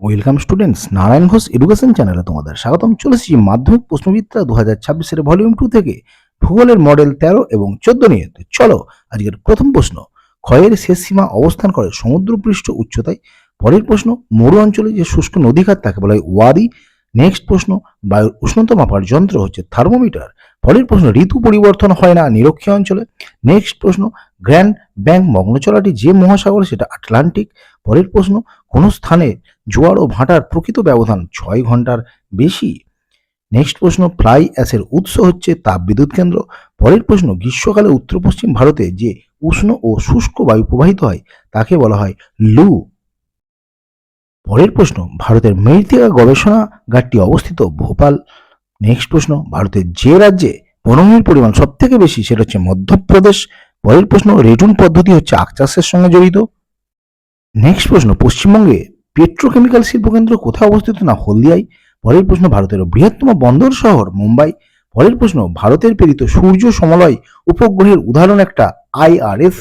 Welcome students, Narayan Ghosh education চ্যানেলে তোমাদের স্বাগতম। চলে এসেছি মাধ্যমিক প্রশ্নবিদ্যা 2026-এর ভলিউম 2 থেকে ভূগোলের মডেল 13 এবং 14 নিয়ে। তো চলো আজকের প্রথম প্রশ্ন, ক্ষয়ের শেষ সীমা অবস্থান করে সমুদ্রপৃষ্ঠ উচ্চতায়। পরের প্রশ্ন, মরু অঞ্চলে যে শুষ্ক নদীঘাট তাকে বলা হয় ওয়াদি। নেক্সট প্রশ্ন, বায়ুর উষ্ণতা মাপার যন্ত্র হচ্ছে থার্মোমিটার। পরের প্রশ্ন, ঋতু পরিবর্তন হয় না নিরক্ষীয় অঞ্চলে। নেক্সট প্রশ্ন, গ্র্যান্ড ব্যাংক মগ্নচলাটি যে মহাসাগর সেটা আটলান্টিক। পরের প্রশ্ন, কোন স্থানে জোয়ার ও ভাটার প্রকৃত ব্যবধান 6 ঘন্টার বেশি। নেক্সট প্রশ্ন, ফ্লাই অ্যাশের উৎস হচ্ছে তাপবিদ্যুৎ কেন্দ্র। পরের প্রশ্ন, গ্রীষ্মকালে উত্তর পশ্চিম ভারতে যে উষ্ণ ও শুষ্ক বায়ু প্রবাহিত হয় তাকে বলা হয় লু। পরের প্রশ্ন, ভারতের মৃত্তিকা গবেষণাগারটি অবস্থিত ভোপাল। নেক্সট প্রশ্ন, ভারতের যে রাজ্যে বনভূমির পরিমাণ সব থেকে বেশি সেটা হচ্ছে মধ্যপ্রদেশ। পরের প্রশ্ন, রেটুন পদ্ধতি হচ্ছে আখ চাষের সঙ্গে জড়িত। নেক্সট প্রশ্ন, পশ্চিমবঙ্গে পেট্রোকেমিক্যাল শিল্পকেন্দ্র কোথায় অবস্থিত? না হলদিয়ায়। পরের প্রশ্ন, ভারতের বৃহত্তম বন্দর শহর মুম্বাই। পরের প্রশ্ন, ভারতের প্রেরিত সূর্য সমলয় উপগ্রহের উদাহরণ একটা IRS।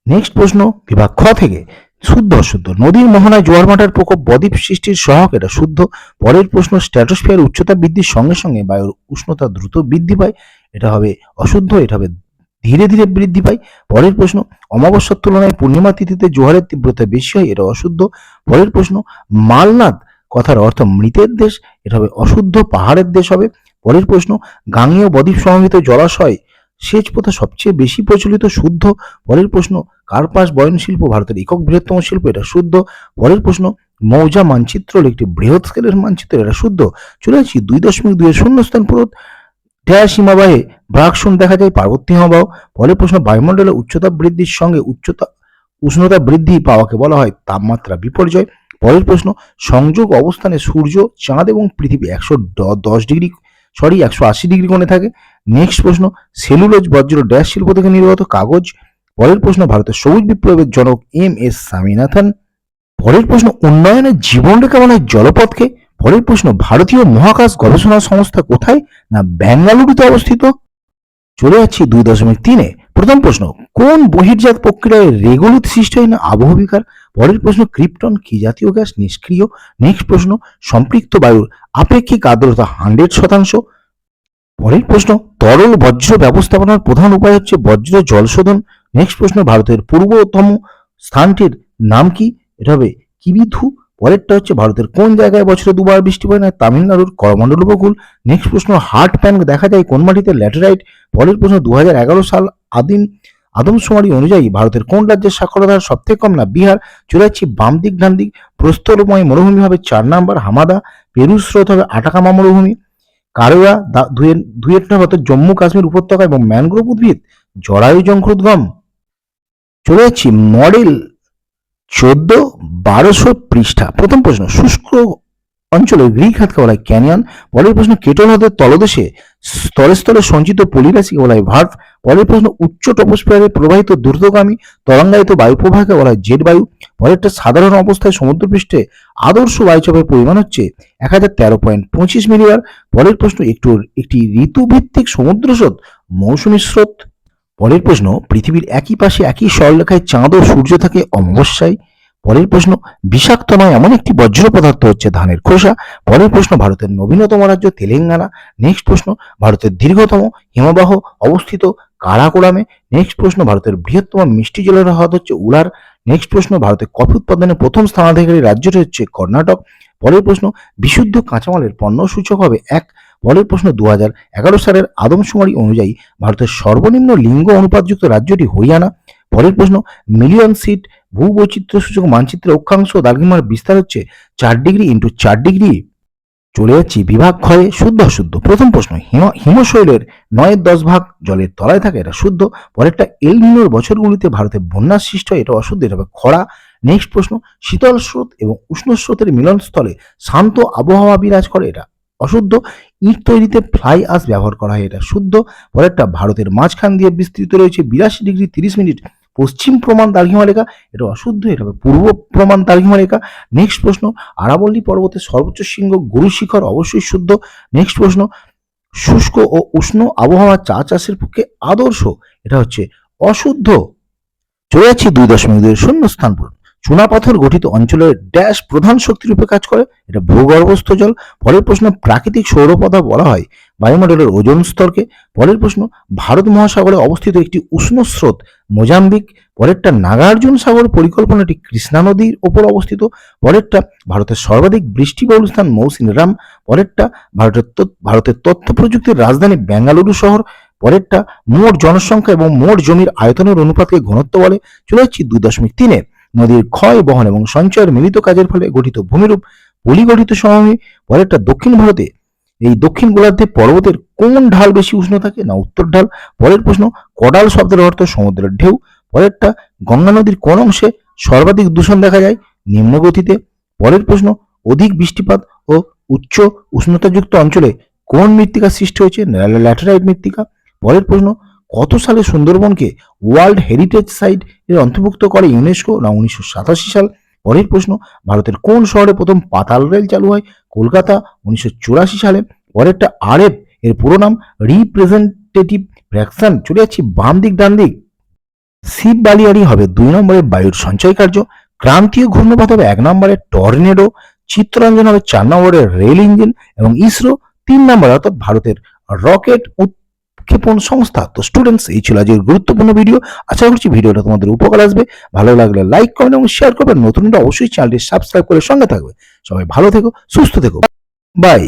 নেক্সট প্রশ্ন, বিভাগ খ থেকে শুদ্ধ অশুদ্ধ। নদীর মোহনায় জোয়ার ভাটার প্রকোপ বদ্বীপ সৃষ্টির সহায়ক, এটা শুদ্ধ। পরের প্রশ্ন, স্ট্র্যাটোস্ফিয়ার উচ্চতা বৃদ্ধির সঙ্গে সঙ্গে বায়ুর উষ্ণতা দ্রুত বৃদ্ধি পায়, এটা হবে অশুদ্ধ, এটা হবে ধীরে ধীরে বৃদ্ধি পায়। পরের প্রশ্ন, অমাবস্যার তুলনায় পূর্ণিমা তিথিতে জোয়ারের তীব্রতা বেশি হয়, এটা অশুদ্ধ। পরের প্রশ্ন, মালনাদ কথার অর্থ মৃতের দেশ, এটা হবে অশুদ্ধ, পাহাড়ের দেশ হবে। পরের প্রশ্ন, গাঙ্গেয় বদ্বীপ সমভূত জলাশয় সেচ প্রথা সবচেয়ে বেশি প্রচলিত, শুদ্ধ। পরের প্রশ্ন, কার্পাস বয়ন শিল্প ভারতের একক বৃহত্তম শিল্প, এটা শুদ্ধ। পরের প্রশ্ন, মৌজা মানচিত্র হল একটি বৃহৎ স্কেলের মানচিত্র, এটা শুদ্ধ। চলে আসছি 2.2 শূন্যস্থান পূরণ। ড্যাশ হিমাবাহে ব্রাকশূন দেখা যায় পার্বত্য হিমবাহ। পরের প্রশ্ন, বায়ুমণ্ডলের উচ্চতা বৃদ্ধির সঙ্গে উষ্ণতা বৃদ্ধি পাওয়াকে বলা হয় তাপমাত্রা বিপর্যয়। পরের প্রশ্ন, সংযোগ অবস্থানে সূর্য, চাঁদ এবং পৃথিবী 180 ডিগ্রি কোণে থাকে। নেক্সট প্রশ্ন, সেলুলোজ বজ্র ড্যাশ শিল্প থেকে নির্গত? কাগজ। পরের প্রশ্ন, ভারতের সবুজ বিপ্লবের জনক MS স্বামীনাথন। পরের প্রশ্ন, উন্নয়নের জীবনরেখা বলা হয় জলপথকে। পরের প্রশ্ন, ভারতীয় মহাকাশ গবেষণা সংস্থা কোথায়? না বেঙ্গালুরুতে অবস্থিত। চলে যাচ্ছি 2.3-এ। প্রথম প্রশ্ন, কোন বহির্জাত প্রক্রিয়ায় রেগুলিত সৃষ্টি হয়? না আবহবিকার। পরের প্রশ্ন, ক্রিপ্টন কি জাতীয় গ্যাস? নিষ্ক্রিয়। নেক্সট প্রশ্ন, সম্পৃক্ত বায়ুর আপেক্ষিক আর্দ্রতা 100%। পরের প্রশ্ন, তরল বজ্র ব্যবস্থাপনার প্রধান উপায় হচ্ছে বজ্র জল শোধন। নেক্সট প্রশ্ন, ভারতের পূর্বতম স্থানটির নাম কি? এটা হবে কিবিথু। পরেরটা হচ্ছে, ভারতের কোন জায়গায় বছরে দুবার বৃষ্টি হয়? না তামিলনাড়ুর করমণ্ডল উপকূল। নেক্সট প্রশ্ন, হার্ট প্যান দেখা যায় কোন মাটিতে? ল্যাটেরাইট। পরের প্রশ্ন, 2011 সাল আদমশুমারি অনুযায়ী ভারতের কোন রাজ্যের সাক্ষরতার হার সবথেকে কম? না বিহার। চলে যাচ্ছি বাম দিক ডান দিক। প্রস্তরময় মরুভূমি হবে 4 নাম্বার হামাদা। পেরু স্রোত হবে আটাকামা মরুভূমি। কারোয়া দুয়েরটা হতো জম্মু কাশ্মীর উপত্যকা এবং ম্যানগ্রোভ উদ্ভিদ জরায়ু জঙ্কুদগম। চলে যাচ্ছি মডেল 14 1200 পৃষ্ঠা। প্রথম প্রশ্ন, শুষ্ক অঞ্চলে গ্রিক হাতকে বলা হয় ক্যানিয়ন। পরের প্রশ্ন, কেটল হ্রদের তলদেশে স্তরে স্তরে সঞ্চিত পলিরাশিকে বলা হয় ভার্ভ। পরের প্রশ্ন, উচ্চ ট্রপোস্ফিয়ারে প্রবাহিত দ্রুতগামী তরঙ্গায়িত বায়ু প্রবাহকে বলা হয় জেট বায়ু। পরেরটা, সাধারণ অবস্থায় সমুদ্রপৃষ্ঠে আদর্শ বায়ুচাপের পরিমাণ হচ্ছে 1013.25 মিলিবার। পরের প্রশ্ন, একটি ঋতুভিত্তিক সমুদ্র স্রোত মৌসুমী স্রোত। পরের প্রশ্ন, পৃথিবীর একই পাশে একই সরলরেখায় চাঁদ ও সূর্য থাকে অমাবস্যায়। পরের প্রশ্ন, বিষাক্ত নয় এমন একটি বজ্র পদার্থ হচ্ছে ধানের খোসা। পরের প্রশ্ন, ভারতের নবীনতম রাজ্য তেলেঙ্গানা। নেক্সট প্রশ্ন, ভারতের দীর্ঘতম হিমবাহ অবস্থিত কারাকোরামে। নেক্সট প্রশ্ন, ভারতের বৃহত্তম মিষ্টি জলের হ্রদ হচ্ছে উলার। নেক্সট প্রশ্ন, ভারতের কফি উৎপাদনে প্রথম স্থানাধিকারী রাজ্যটি হচ্ছে কর্ণাটক। পরের প্রশ্ন, বিশুদ্ধ কাঁচামালের পণ্য সূচক হবে 1। পরের প্রশ্ন, 2011 সালের আদমশুমারি অনুযায়ী ভারতের সর্বনিম্ন লিঙ্গ অনুপাতযুক্ত রাজ্যটি হরিয়ানা। পরের প্রশ্ন, মিলিয়ন সিট ভূবৈচিত্র্য সূচক মানচিত্রের অক্ষাংশ দ্রাঘিমার বিস্তার হচ্ছে 4 ডিগ্রি × 4 ডিগ্রি। চলে যাচ্ছি বিভাগ ক্ষয়ে শুদ্ধ অশুদ্ধ। প্রথম প্রশ্ন, হিমশৈলের 9/10 ভাগ জলের তলায় থাকে, এটা শুদ্ধ। পরেরটা, এল নিনোর বছরগুলিতে ভারতে বন্যা সৃষ্টি হয়, এটা অশুদ্ধ, এটা হবে খরা। নেক্সট প্রশ্ন, শীতল স্রোত এবং উষ্ণ স্রোতের মিলনস্থলে শান্ত আবহাওয়া বিরাজ করে, এটা অশুদ্ধ। ইট তৈরিতে ফ্লাই আশ ব্যবহার করা হয়, এটা শুদ্ধ। পরেরটা, ভারতের মাঝখান দিয়ে বিস্তৃত রয়েছে 82 ডিগ্রি 30 মিনিট পশ্চিম প্রমাণ দ্রাঘিমা রেখা, এটা অশুদ্ধ, এটা হবে পূর্ব প্রমাণ দ্রাঘিমা রেখা। নেক্সট প্রশ্ন, আরাবল্লী পর্বতের সর্বোচ্চ শৃঙ্গ গুরু শিখর, অবশ্যই শুদ্ধ। নেক্সট প্রশ্ন, শুষ্ক ও উষ্ণ আবহাওয়া চা চাষের পক্ষে আদর্শ, এটা হচ্ছে অশুদ্ধ। চলে যাচ্ছি 2.2 শূন্যস্থান পূরণ। চুনাপাথর গঠিত অঞ্চলের ড্যাশ প্রধান শক্তি রূপে কাজ করে? এটা ভূগর্ভস্থ জল। পরের প্রশ্ন, প্রাকৃতিক সৌরপথা বলা হয় বায়ুমণ্ডলের ওজোন স্তরকে। পরের প্রশ্ন, ভারত মহাসাগরে অবস্থিত একটি উষ্ণ স্রোত মোজাম্বিক। পরেরটা, নাগার্জুন সাগর পরিকল্পনাটি কৃষ্ণা নদীর ওপর অবস্থিত। পরেরটা, ভারতের সর্বাধিক বৃষ্টিবহুল স্থান মৌসিনরাম। পরেরটা, ভারতের তথ্য প্রযুক্তির রাজধানী বেঙ্গালুরু শহর। পরেরটা, মোট জনসংখ্যা এবং মোট জমির আয়তনের অনুপাতকে ঘনত্ব বলে। চলে যাচ্ছি 2.3-এ, নদীর ক্ষয়, বহন এবং সঞ্চয়ের মিলিত কাজের ফলে গঠিত ভূমিরূপ পলিগঠিত সমভূমি। পরেরটা, দক্ষিণ ভারতে এই দক্ষিণ গোলার্ধে পর্বতের কোন ঢাল বেশি উষ্ণ থাকে? না উত্তর ঢাল। পরের প্রশ্ন, কডাল শব্দের অর্থ সমুদ্রের ঢেউ। পরেরটা, গঙ্গা নদীর কোন অংশে সর্বাধিক দূষণ দেখা যায়? নিম্ন গতিতে। পরের প্রশ্ন, অধিক বৃষ্টিপাত ও উচ্চ উষ্ণতাযুক্ত অঞ্চলে কোন মৃত্তিকা সৃষ্টি হয়েছে? ল্যাটেরাইট মৃত্তিকা। পরের প্রশ্ন, কত সালে সুন্দরবনকে ওয়ার্ল্ড হেরিটেজ সাইট এর অন্তর্ভুক্ত করে ইউনেস্কো? না 1987 সাল। পরের প্রশ্ন, ভারতের কোন শহরে প্রথম পাতাল রেল চালু হয়? কলকাতা, 1984 সালে। পরেরটা, আরএফ এর পুরো নাম? Representative fraction. চলে যাচ্ছি বাম দিক ডান দিক। শিব বালিয়াড়ি হবে 2 নম্বরে বায়ুর সঞ্চয় কার্য। ক্রান্তীয় ঘূর্ণপাত হবে 1 নম্বরে টর্নেডো। চিত্তরঞ্জন হবে 4 নম্বরে রেল ইঞ্জিন। এবং ইসরো 3 নম্বর, অর্থাৎ ভারতের রকেট উৎক্ষেপণ সংস্থা। তো স্টুডেন্টস, এই ছিল আজকের গুরুত্বপূর্ণ ভিডিও। আশা করছি ভিডিওটা তোমাদের উপকার আসবে। ভালো লাগলে লাইক কমেন্ট এবং শেয়ার করবেন। নতুন অবশ্যই চ্যানেলটি সাবস্ক্রাইব করে সঙ্গে থাকবে। সবাই ভালো থেকো, সুস্থ থেকো, বাই।